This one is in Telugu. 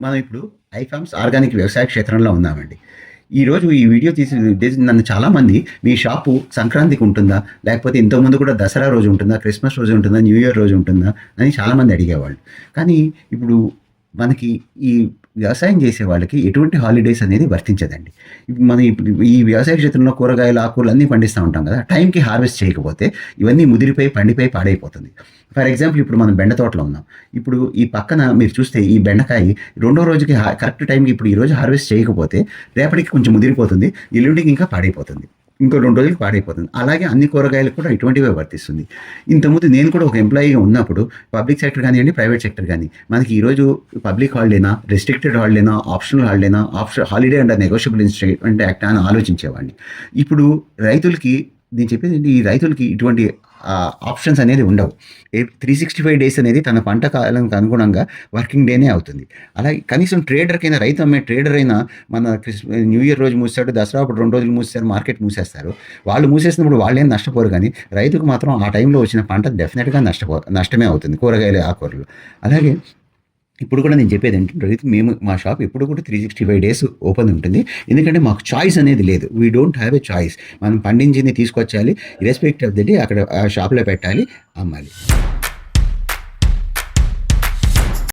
మనం ఇప్పుడు ఐఫామ్స్ ఆర్గానిక్ వ్యవసాయ క్షేత్రంలో ఉన్నామండి. ఈరోజు ఈ వీడియో తీసిన ఉద్దేశం నన్ను చాలామంది మీ షాపు సంక్రాంతికి ఉంటుందా? లేకపోతే ఇంతకుముందు కూడా దసరా రోజు ఉంటుందా? క్రిస్మస్ రోజు ఉంటుందా? న్యూ ఇయర్ రోజు ఉంటుందా? అని చాలామంది అడిగేవాళ్ళు. కానీ ఇప్పుడు మనకి ఈ వ్యవసాయం చేసే వాళ్ళకి ఎటువంటి హాలిడేస్ అనేది వర్తించదండి. ఇప్పుడు మనం ఇప్పుడు ఈ వ్యవసాయ క్షేత్రంలో కూరగాయలు, ఆకుకూరలు అన్నీ పండిస్తూ ఉంటాం కదా! టైంకి హార్వెస్ట్ చేయకపోతే ఇవన్నీ ముదిరిపోయి, పండిపోయి పాడైపోతుంది. ఫర్ ఎగ్జాంపుల్ ఇప్పుడు మనం బెండ తోటలో ఉన్నాం. ఇప్పుడు ఈ పక్కన మీరు చూస్తే ఈ బెండకాయ రెండో రోజుకి కరెక్ట్ టైంకి ఇప్పుడు ఈరోజు హార్వెస్ట్ చేయకపోతే రేపటికి కొంచెం ముదిరిపోతుంది. ఎల్లుండికి ఇంకా పాడైపోతుంది. ఇంకో 2 రోజులకి పాడైపోతుంది. అలాగే అన్ని కూరగాయలకు కూడా ఇటువంటివే వర్తిస్తుంది. ఇంతకుముందు నేను కూడా ఒక ఎంప్లాయీగా ఉన్నప్పుడు పబ్లిక్ సెక్టర్ కానివ్వండి, ప్రైవేట్ సెక్టర్ కానీ మనకి ఈరోజు పబ్లిక్ హాలిడేనా, రెస్ట్రిక్టెడ్ హాలిడేనా, ఆప్షనల్ హాలిడేనా, holiday and negotiable instrument act అని ఆలోచించేవాడిని. ఇప్పుడు రైతులకి నేను చెప్పేది ఏంటి, ఈ రైతులకి ఇటువంటి ఆప్షన్స్ అనేది ఉండవు. 365 డేస్ అనేది తన పంట కాలానికి అనుగుణంగా వర్కింగ్ డేనే అవుతుంది. అలాగే కనీసం ట్రేడర్కైనా, రైతు అమ్మే ట్రేడర్ అయినా మన న్యూ ఇయర్ రోజు మూసాడు, దసరా అప్పుడు 2 రోజులు మూసేశారు, మార్కెట్ మూసేస్తారు. వాళ్ళు మూసేసినప్పుడు వాళ్ళేం నష్టపోరు, కానీ రైతుకు మాత్రం ఆ టైంలో వచ్చిన పంట డెఫినెట్గా నష్టమే అవుతుంది, కూరగాయలు, ఆకుకూరలు. అలాగే ఇప్పుడు కూడా నేను చెప్పేది ఏంటంటే మా షాప్ ఎప్పుడు కూడా 365 డేస్ ఓపెన్ ఉంటుంది. ఎందుకంటే మాకు చాయిస్ అనేది లేదు. We don't have a choice. మనం పండించింది తీసుకొచ్చాలి, ఇర్రెస్పెక్టివ్ ఆఫ్ ది డే అక్కడ షాప్లో పెట్టాలి, అమ్మాలి.